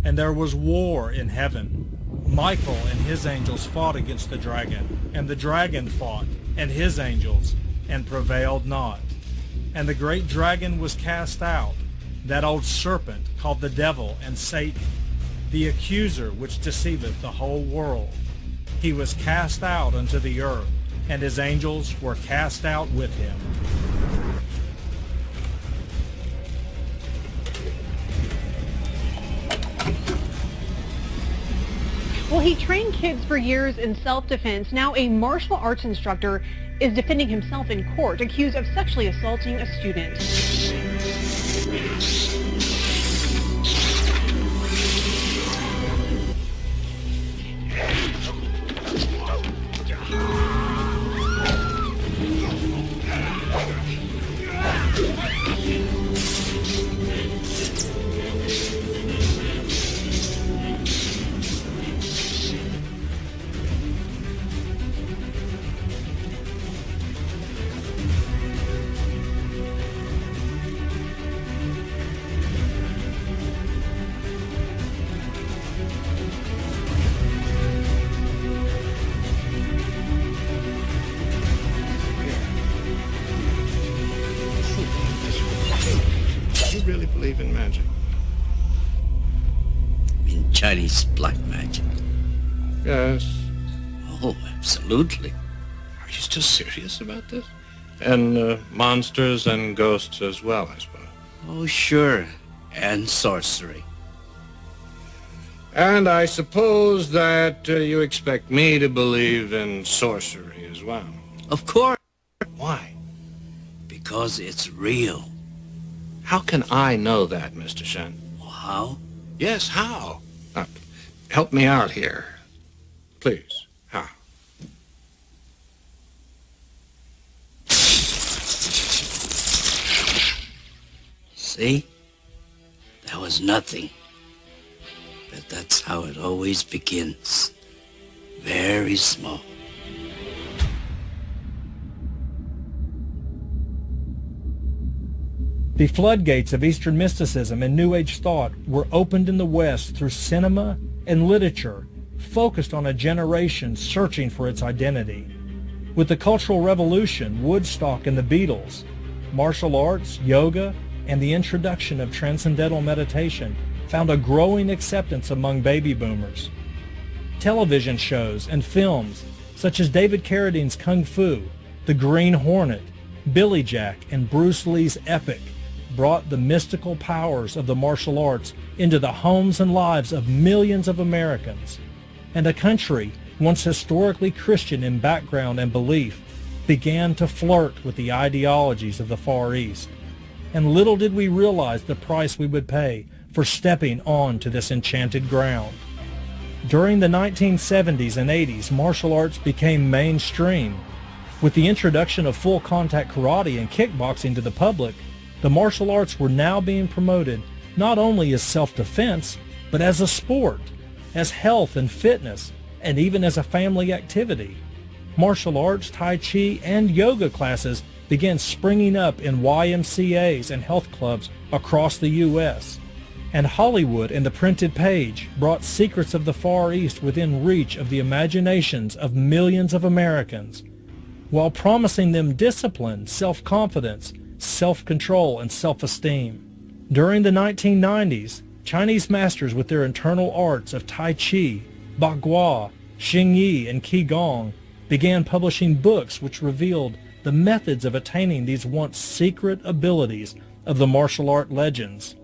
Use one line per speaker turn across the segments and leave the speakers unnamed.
And there was war in heaven. Michael and his angels fought against the dragon, and the dragon fought, and his angels, and prevailed not. And the great dragon was cast out, that old serpent called the devil and Satan, the accuser which deceiveth the whole world. He was cast out unto the earth, and his angels were cast out with him.
Well, he trained kids for years in self-defense. Now a martial arts instructor is defending himself in court, accused of sexually assaulting a student.
Really believe in magic?
In Chinese black magic?
Yes.
Oh, absolutely.
Are you still serious about this? And monsters and ghosts as well, I suppose.
Oh, sure. And sorcery.
And I suppose that you expect me to believe in sorcery as well.
Of course.
Why?
Because it's real.
How can I know that, Mr. Shen?
How?
Yes, how? Help me out here. Please, how?
See? That was nothing. But that's how it always begins. Very small.
The floodgates of Eastern mysticism and New Age thought were opened in the West through cinema and literature focused on a generation searching for its identity. With the Cultural Revolution, Woodstock, and the Beatles, martial arts, yoga, and the introduction of transcendental meditation found a growing acceptance among baby boomers. Television shows and films such as David Carradine's Kung Fu, The Green Hornet, Billy Jack, and Bruce Lee's Epic brought the mystical powers of the martial arts into the homes and lives of millions of Americans. And a country once historically Christian in background and belief began to flirt with the ideologies of the Far East. And little did we realize the price we would pay for stepping onto this enchanted ground. During the 1970s and 80s, martial arts became mainstream. With the introduction of full contact karate and kickboxing to the public, the martial arts were now being promoted not only as self-defense, but as a sport, as health and fitness, and even as a family activity. Martial arts, Tai Chi, and yoga classes began springing up in YMCAs and health clubs across the U.S. And Hollywood and the printed page brought secrets of the Far East within reach of the imaginations of millions of Americans, while promising them discipline, self-confidence, self-control, and self-esteem. During the 1990s, Chinese masters with their internal arts of Tai Chi, Bagua, Xingyi, and Qigong began publishing books which revealed the methods of attaining these once secret abilities of the martial art legends.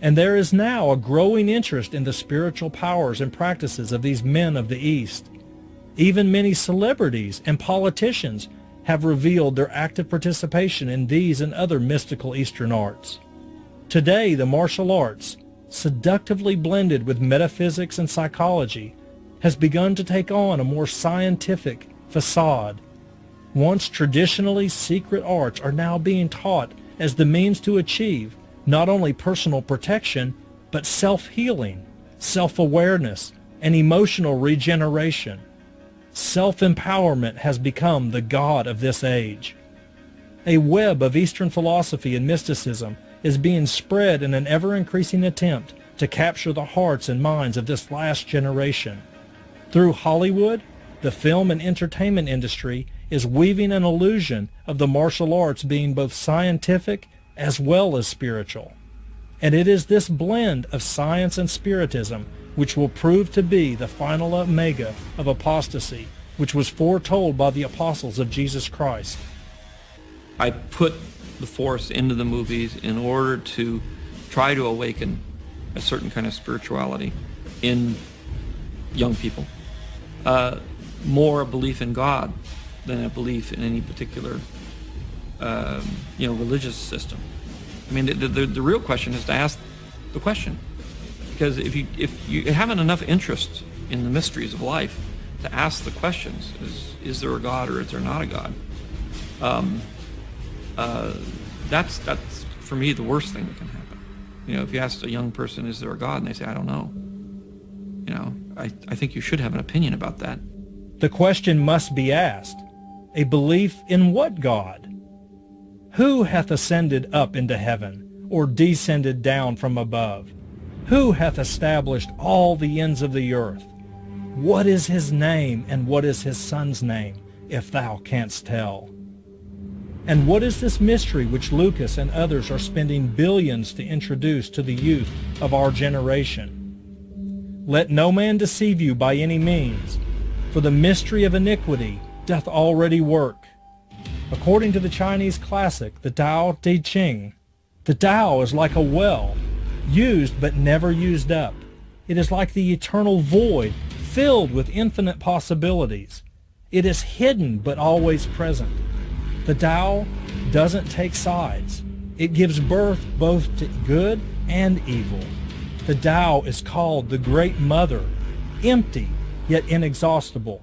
And there is now a growing interest in the spiritual powers and practices of these men of the East. Even many celebrities and politicians have revealed their active participation in these and other mystical Eastern arts. Today, the martial arts, seductively blended with metaphysics and psychology, has begun to take on a more scientific facade. Once traditionally secret arts are now being taught as the means to achieve not only personal protection, but self-healing, self-awareness, and emotional regeneration. Self-empowerment has become the god of this age. A web of Eastern philosophy and mysticism is being spread in an ever-increasing attempt to capture the hearts and minds of this last generation. Through Hollywood, the film and entertainment industry is weaving an illusion of the martial arts being both scientific as well as spiritual. And it is this blend of science and spiritism which will prove to be the final omega of apostasy, which was foretold by the apostles of Jesus Christ.
I put the Force into the movies in order to try to awaken a certain kind of spirituality in young people. More a belief in God than a belief in any particular, religious system. I mean, the real question is to ask the question, because if you haven't enough interest in the mysteries of life to ask the questions, is there a God or is there not a God? That's for me the worst thing that can happen. If you ask a young person, is there a God, and they say, I don't know. I think you should have an opinion about that.
The question must be asked, a belief in what God? Who hath ascended up into heaven, or descended down from above? Who hath established all the ends of the earth? What is his name, and what is his son's name, if thou canst tell? And what is this mystery which Lucas and others are spending billions to introduce to the youth of our generation? Let no man deceive you by any means, for the mystery of iniquity doth already work. According to the Chinese classic, the Tao Te Ching, the Tao is like a well, used but never used up. It is like the eternal void, filled with infinite possibilities. It is hidden but always present. The Tao doesn't take sides. It gives birth both to good and evil. The Tao is called the Great Mother, empty yet inexhaustible.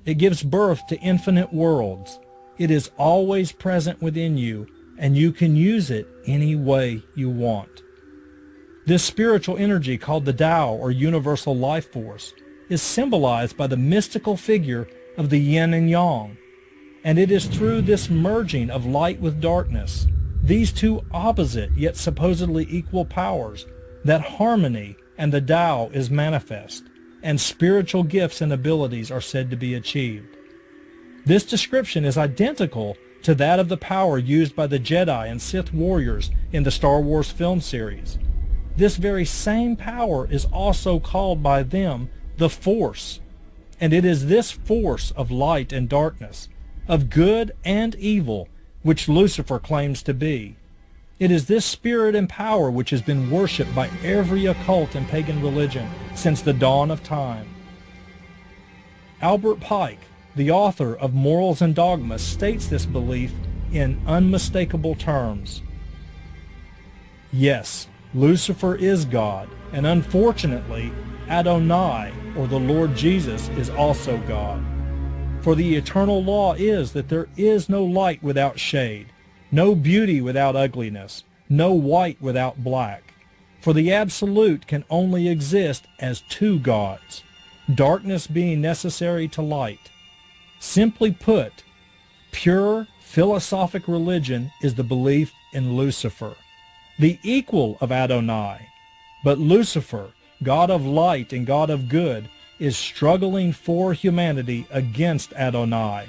It gives birth to infinite worlds. It is always present within you, and you can use it any way you want. This spiritual energy called the Tao, or universal life force, is symbolized by the mystical figure of the yin and yang. And it is through this merging of light with darkness, these two opposite yet supposedly equal powers, that harmony and the Tao is manifest, and spiritual gifts and abilities are said to be achieved. This description is identical to that of the power used by the Jedi and Sith warriors in the Star Wars film series. This very same power is also called by them the Force, and it is this force of light and darkness, of good and evil, which Lucifer claims to be. It is this spirit and power which has been worshipped by every occult and pagan religion since the dawn of time. Albert Pike, the author of Morals and Dogma, states this belief in unmistakable terms. Yes, Lucifer is God, and unfortunately, Adonai, or the Lord Jesus, is also God. For the eternal law is that there is no light without shade, no beauty without ugliness, no white without black. For the absolute can only exist as two gods, darkness being necessary to light. Simply put, pure philosophic religion is the belief in Lucifer, the equal of Adonai. But Lucifer, God of light and God of good, is struggling for humanity against Adonai,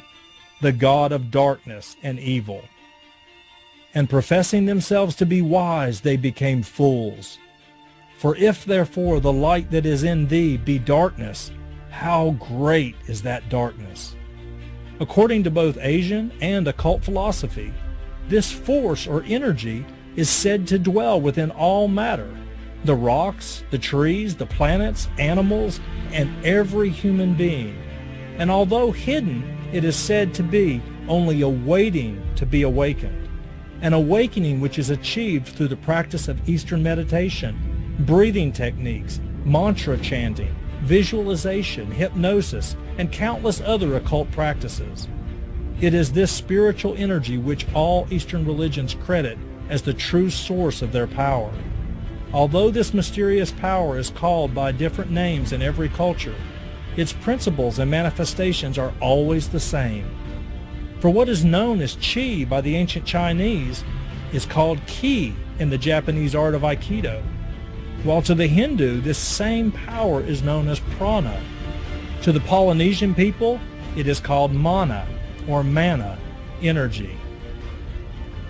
the God of darkness and evil. And professing themselves to be wise, they became fools. For if therefore the light that is in thee be darkness, how great is that darkness? According to both Asian and occult philosophy, this force or energy is said to dwell within all matter, the rocks, the trees, the planets, animals, and every human being. And although hidden, it is said to be only awaiting to be awakened. An awakening which is achieved through the practice of Eastern meditation, breathing techniques, mantra chanting, visualization, hypnosis, and countless other occult practices. It is this spiritual energy which all Eastern religions credit as the true source of their power. Although this mysterious power is called by different names in every culture, its principles and manifestations are always the same. For what is known as Qi by the ancient Chinese is called Qi in the Japanese art of Aikido. while to the Hindu, this same power is known as prana. To the Polynesian people, it is called mana, or mana, energy.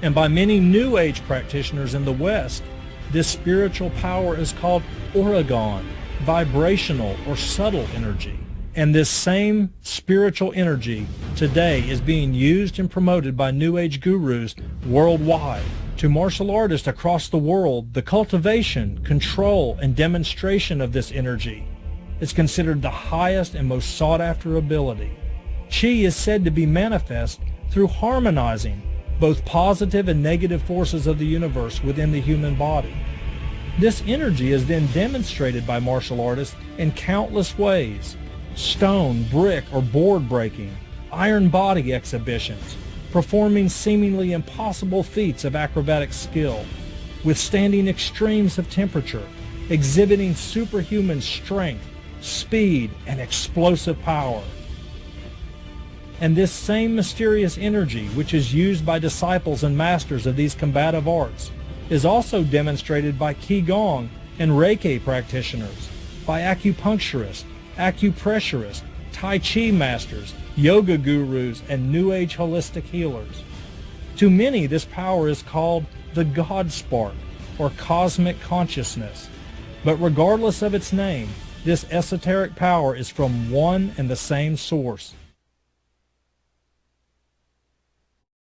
And by many New Age practitioners in the West, this spiritual power is called Oregon, vibrational or subtle energy. And this same spiritual energy today is being used and promoted by New Age gurus worldwide. To martial artists across the world, the cultivation, control, and demonstration of this energy is considered the highest and most sought-after ability. Qi is said to be manifest through harmonizing both positive and negative forces of the universe within the human body. This energy is then demonstrated by martial artists in countless ways: stone, brick, or board breaking, iron body exhibitions, performing seemingly impossible feats of acrobatic skill, withstanding extremes of temperature, exhibiting superhuman strength, speed, and explosive power. And this same mysterious energy, which is used by disciples and masters of these combative arts, is also demonstrated by Qigong and Reiki practitioners, by acupuncturists, acupressurists, Tai Chi masters, yoga gurus, and New Age holistic healers. To many, this power is called the God Spark, or cosmic consciousness. But regardless of its name, this esoteric power is from one and the same source,